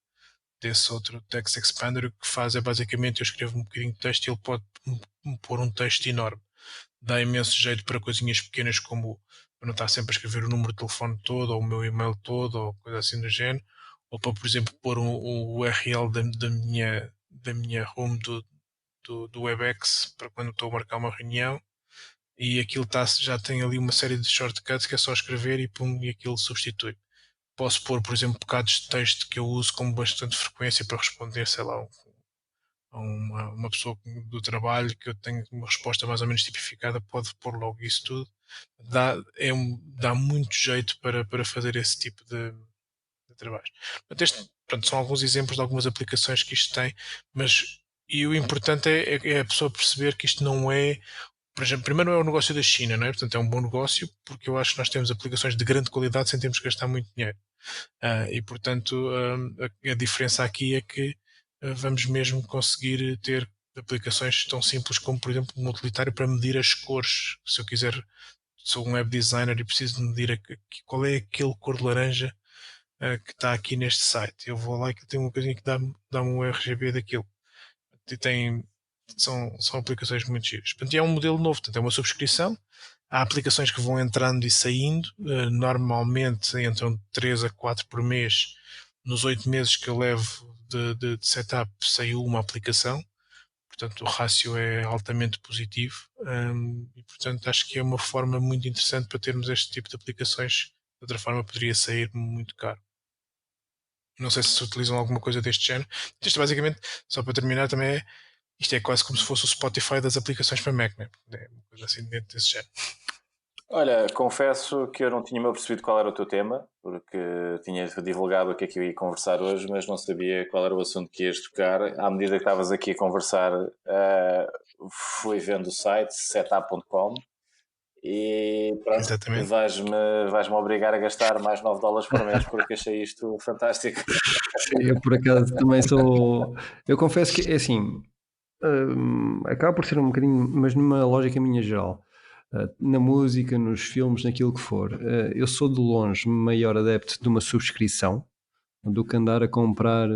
desse outro Text Expander. O que faz é basicamente eu escrevo um bocadinho de texto e ele pode pôr um texto enorme. Dá imenso jeito para coisinhas pequenas como para não estar sempre a escrever o número de telefone todo ou o meu e-mail todo ou coisa assim do género, ou para, por exemplo, pôr um URL da minha home do WebEx para quando estou a marcar uma reunião, e aquilo já tem ali uma série de shortcuts que é só escrever e pum, e aquilo substitui. Posso pôr, por exemplo, bocados de texto que eu uso com bastante frequência para responder, sei lá, a uma pessoa do trabalho que eu tenho uma resposta mais ou menos tipificada, pode pôr logo isso tudo. Dá muito jeito para fazer esse tipo de trabalhos. Portanto, são alguns exemplos de algumas aplicações que isto tem, mas e o importante é a pessoa perceber que isto não é, por exemplo, primeiro não é o negócio da China, não é? Portanto, é um bom negócio porque eu acho que nós temos aplicações de grande qualidade sem termos que gastar muito dinheiro. E portanto, a diferença aqui é que vamos mesmo conseguir ter aplicações tão simples como, por exemplo, um utilitário para medir as cores. Se eu quiser, sou um web designer e preciso de medir qual é aquele cor de laranja que está aqui neste site. Eu vou lá e tem uma coisinha que dá-me um RGB daquilo. E são aplicações muito giras. Portanto, é um modelo novo, portanto, é uma subscrição. Há aplicações que vão entrando e saindo, normalmente entram 3 a 4 por mês. Nos 8 meses que eu levo de setup saiu uma aplicação, portanto o rácio é altamente positivo, e portanto acho que é uma forma muito interessante para termos este tipo de aplicações. De outra forma poderia sair muito caro. Não sei se utilizam alguma coisa deste género. Isto basicamente, só para terminar, também isto é quase como se fosse o Spotify das aplicações para Mac, né? É uma coisa assim dentro desse género. Olha, confesso que eu não tinha me apercebido qual era o teu tema, porque tinha divulgado o que é que eu ia conversar hoje, mas não sabia qual era o assunto que ias tocar. À medida que estavas aqui a conversar, fui vendo o site setup.com e pronto, Exatamente. vais-me obrigar a gastar mais $9 por mês porque achei isto fantástico. Sim, eu por acaso também sou. Eu confesso que é assim, acaba por ser um bocadinho, mas numa lógica minha geral. Na música, nos filmes, naquilo que for. Eu sou de longe maior adepto de uma subscrição do que andar a comprar,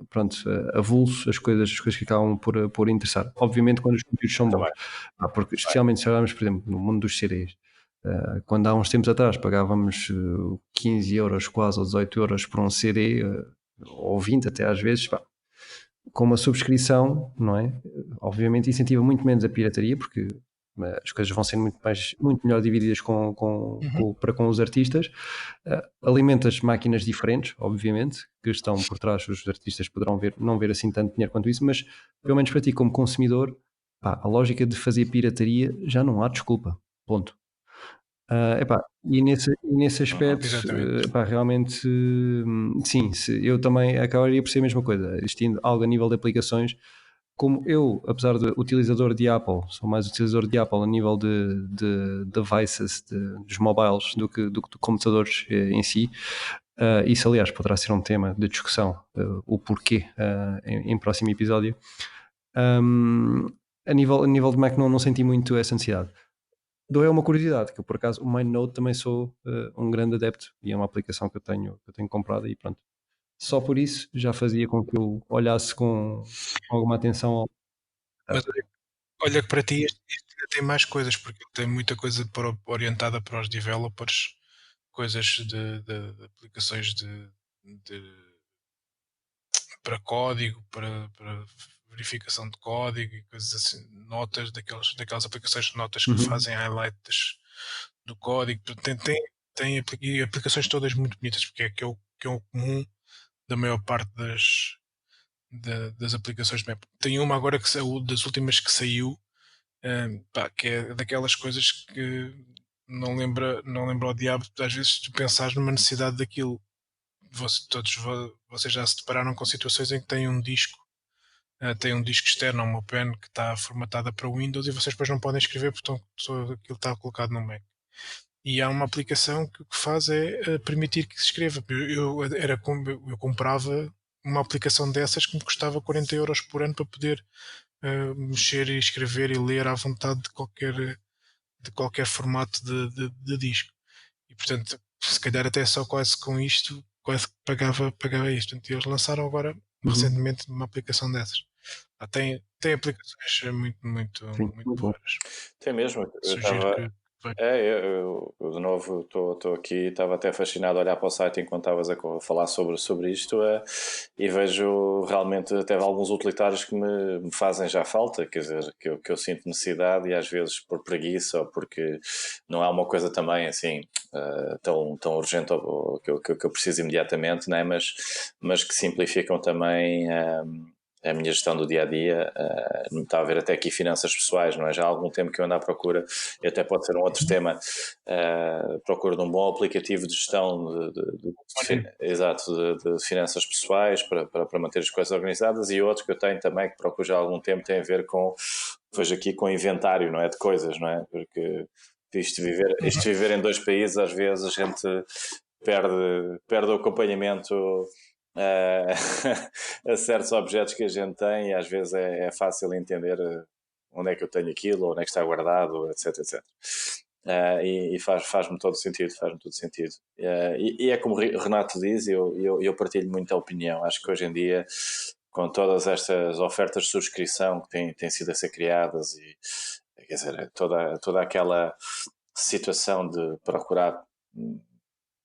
pronto, avulso as coisas que acabam por interessar. Obviamente quando os conteúdos são bons. Porque especialmente se olharmos, por exemplo, no mundo dos CDs, quando há uns tempos atrás pagávamos 15 euros quase ou 18 euros por um CD, ou 20 até às vezes, pá, com uma subscrição, não é? Obviamente incentiva muito menos a pirataria, porque as coisas vão sendo muito melhor divididas para com os artistas. Alimentas máquinas diferentes, obviamente, que estão por trás, os artistas poderão não ver assim tanto dinheiro quanto isso, mas pelo menos para ti como consumidor, pá, a lógica de fazer pirataria já não há desculpa, ponto. E nesse aspecto, Exatamente. realmente, sim, eu também acabaria por ser a mesma coisa, existindo algo a nível de aplicações, como eu, apesar de utilizador de Apple, sou mais utilizador de Apple a nível de devices, dos mobiles, do que de computadores em si. Isso, aliás, poderá ser um tema de discussão, o porquê, em próximo episódio. Um, a nível de Mac não senti muito essa necessidade. Dou é uma curiosidade, que eu por acaso o MindNote também sou um grande adepto e é uma aplicação que eu tenho comprado e pronto. Só por isso já fazia com que eu olhasse com alguma atenção ao. Mas olha que para ti este ainda tem mais coisas, porque ele tem muita coisa orientada para os developers, coisas de aplicações de- para código, para verificação de código e coisas assim, notas, daquelas aplicações de notas que Uhum. fazem highlights do código. Tem e aplicações todas muito bonitas, porque que é o comum da maior parte das aplicações de map. Tem uma agora que saiu, das últimas que saiu, pá, que é daquelas coisas que não lembra ao diabo, às vezes tu pensares numa necessidade daquilo. Vocês já se depararam com situações em que tem um disco externo, uma pen que está formatada para o Windows e vocês depois não podem escrever porque só aquilo está colocado no Mac. E há uma aplicação que o que faz é permitir que se escreva. Eu comprava uma aplicação dessas que me custava 40 euros por ano para poder mexer e escrever e ler à vontade de qualquer formato de disco. E portanto, se calhar até só quase com isto, quase que pagava isto. Portanto, eles lançaram agora Uhum. recentemente uma aplicação dessas. Tem aplicações muito, muito, Sim, muito muito bom. porreiras. Tem mesmo, eu Sugiro estava. que Eu de novo estou aqui, estava até fascinado a olhar para o site enquanto estavas a falar sobre isto e vejo realmente até alguns utilitários que me fazem já falta, quer dizer, que eu sinto necessidade e às vezes por preguiça ou porque não há uma coisa também assim tão urgente ou que eu preciso imediatamente, né? mas que simplificam também a minha gestão do dia a dia. Não está a ver até aqui finanças pessoais, não é? Já há algum tempo que eu ando à procura, e até pode ser um outro tema, procura de um bom aplicativo de gestão exato, de finanças pessoais para manter as coisas organizadas, e outro que eu tenho também que procuro já há algum tempo tem a ver com, vejo aqui, com inventário, não é? De coisas, não é? Porque isto viver em dois países, às vezes a gente perde o acompanhamento a certos objetos que a gente tem e às vezes é fácil entender onde é que eu tenho aquilo, onde é que está guardado, etc, etc. E faz-me todo sentido, faz-me todo sentido. E é como Renato diz, eu partilho muito a opinião. Acho que hoje em dia com todas estas ofertas de subscrição que têm sido a ser criadas e, quer dizer, toda aquela situação de procurar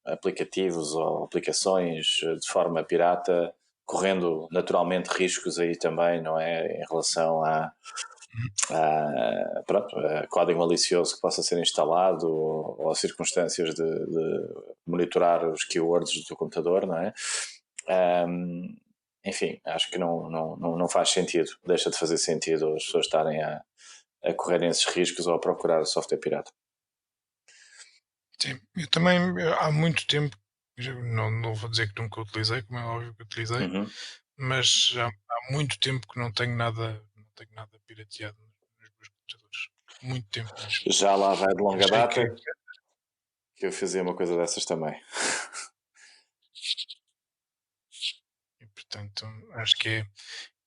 aplicativos ou aplicações de forma pirata, correndo naturalmente riscos aí também, não é? Em relação a código malicioso que possa ser instalado ou circunstâncias de monitorar os keywords do computador, não é? Enfim, acho que não faz sentido, deixa de fazer sentido as pessoas estarem a correrem esses riscos ou a procurar software pirata. Sim, eu também há muito tempo, não vou dizer que nunca utilizei, como é óbvio que utilizei, mas já há muito tempo que não tenho nada pirateado nos meus computadores. Muito tempo mesmo. Já lá vai de longa Achei data que eu fazia uma coisa dessas também. E portanto, acho que é.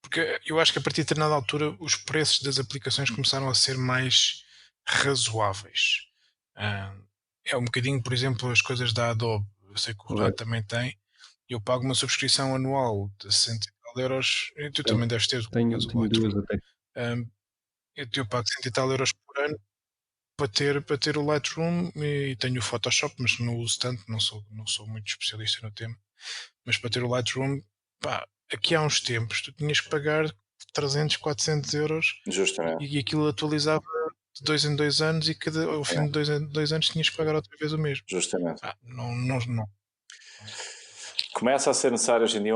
Porque eu acho que a partir de determinada altura os preços das aplicações começaram a ser mais razoáveis. Ah, é um bocadinho, por exemplo, as coisas da Adobe. Eu sei que o Renato Correto. também tem. Eu pago uma subscrição anual de 60 e tal euros. E tu também deves ter, Tenho mas o duas Lightroom. até. Eu pago 100 e tal euros por ano para ter o Lightroom e tenho o Photoshop, mas não uso tanto, não sou muito especialista no tema. Mas para ter o Lightroom, pá, aqui há uns tempos tu tinhas que pagar 300, 400 euros Justamente. e aquilo atualizava de 2 em 2 anos e ao fim de 2 em 2 anos tinhas que pagar outra vez o mesmo. Justamente. Não. Começa a ser necessário hoje em dia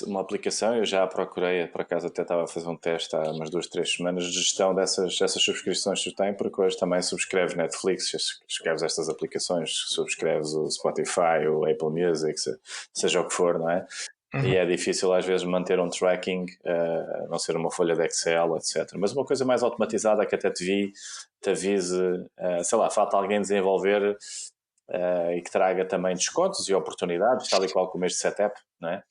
uma aplicação. Eu já procurei, por acaso até estava a fazer um teste há umas 2, 3 semanas de gestão dessas subscrições que tu tens, porque hoje também subscreves Netflix, subscreves estas aplicações, subscreves o Spotify, o Apple Music, seja o que for, não é? E é difícil às vezes manter um tracking, a não ser uma folha de Excel, etc. Mas uma coisa mais automatizada que até te avise, sei lá, falta alguém desenvolver e que traga também descontos e oportunidades, tal e qual como este setup, não é?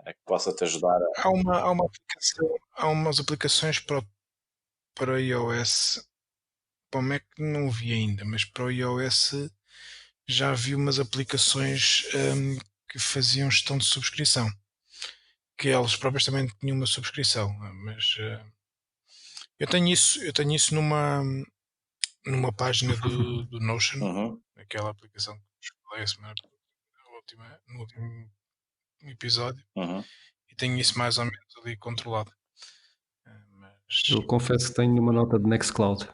Que possa te ajudar a... Há uma aplicação, há umas aplicações para iOS. Para o Mac não vi ainda, mas para o iOS já vi umas aplicações que faziam gestão de subscrição. Que elas próprias também tinham uma subscrição, mas eu tenho isso numa página do Notion, aquela aplicação que eu falei no último episódio, e tenho isso mais ou menos ali controlado. Mas Eu confesso que tenho uma nota de Nextcloud.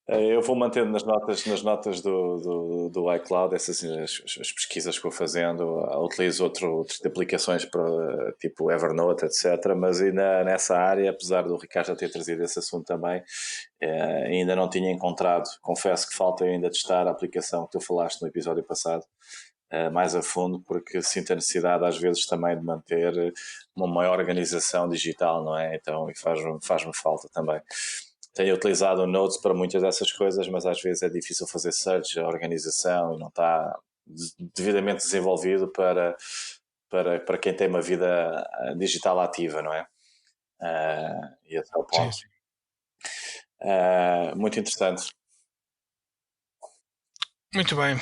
Eu vou mantendo nas notas do iCloud essas as pesquisas que vou fazendo. Utilizo outro tipo de aplicações para tipo Evernote, etc. Mas ainda nessa área, apesar do Ricardo já ter trazido esse assunto também, ainda não tinha encontrado. Confesso que falta ainda testar a aplicação que tu falaste no episódio passado mais a fundo, porque sinto a necessidade às vezes também de manter uma maior organização digital, não é? Então, e faz-me falta também. Tenho utilizado o Notes para muitas dessas coisas, mas às vezes é difícil fazer search, a organização, e não está devidamente desenvolvido para quem tem uma vida digital ativa, não é? E esse é o ponto. sim. Muito interessante. Muito bem.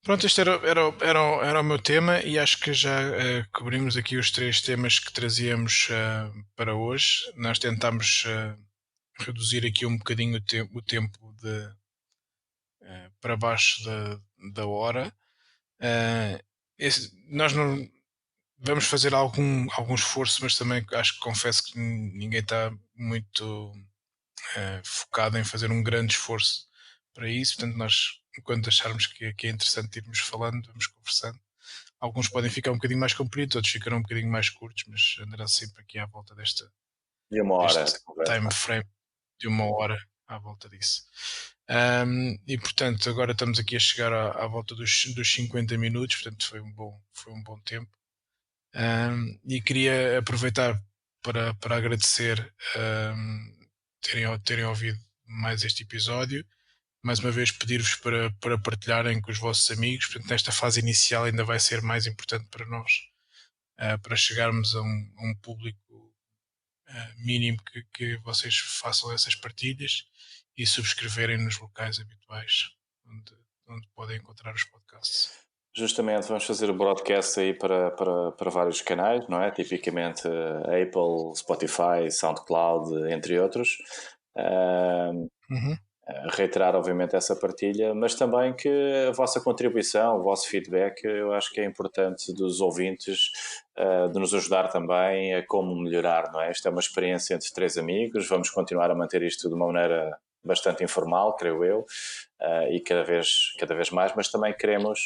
Pronto, este era o meu tema e acho que já cobrimos aqui os 3 temas que trazíamos para hoje. Nós tentámos reduzir aqui um bocadinho o tempo para baixo da hora. Nós não vamos fazer algum esforço, mas também confesso que ninguém está muito focado em fazer um grande esforço para isso. Portanto, nós, enquanto acharmos que é interessante irmos falando, vamos conversando. Alguns podem ficar um bocadinho mais compridos, outros ficarão um bocadinho mais curtos, mas andará sempre aqui à volta De uma hora deste de conversa. time frame de 1 hora à volta disso. E portanto, agora estamos aqui a chegar à volta dos 50 minutos, portanto foi um bom tempo. E queria aproveitar para agradecer terem ouvido mais este episódio. Mais uma vez pedir-vos para partilharem com os vossos amigos. Portanto, nesta fase inicial ainda vai ser mais importante para nós, para chegarmos a um público mínimo que vocês façam essas partilhas e subscreverem nos locais habituais onde podem encontrar os podcasts. Justamente, vamos fazer o broadcast aí para vários canais, não é? Tipicamente Apple, Spotify, SoundCloud, entre outros. Uhum. Reiterar, obviamente, essa partilha, mas também que a vossa contribuição, o vosso feedback, eu acho que é importante dos ouvintes, de nos ajudar também a como melhorar, não é? Esta é uma experiência entre 3 amigos, vamos continuar a manter isto de uma maneira bastante informal, creio eu, e cada vez mais, mas também queremos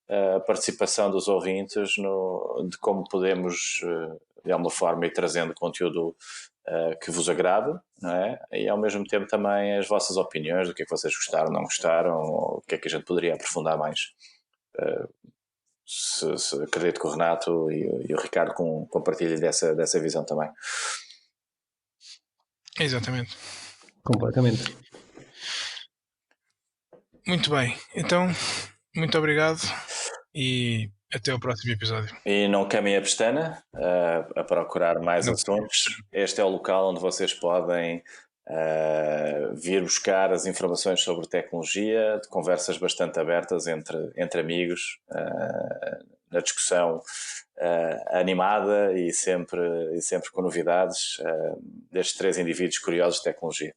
a participação dos ouvintes de como podemos, de alguma forma, ir trazendo conteúdo que vos agrade, não é? E ao mesmo tempo também as vossas opiniões, do que é que vocês gostaram, não gostaram, ou o que é que a gente poderia aprofundar mais. Acredito que o Renato e o Ricardo compartilhem dessa visão também. Exatamente. Completamente. Muito bem. Então, muito obrigado e até ao próximo episódio. E não queimem a pestana a procurar mais Não assuntos. Este é o local onde vocês podem vir buscar as informações sobre tecnologia, de conversas bastante abertas entre amigos, na discussão animada e sempre com novidades destes 3 indivíduos curiosos de tecnologia.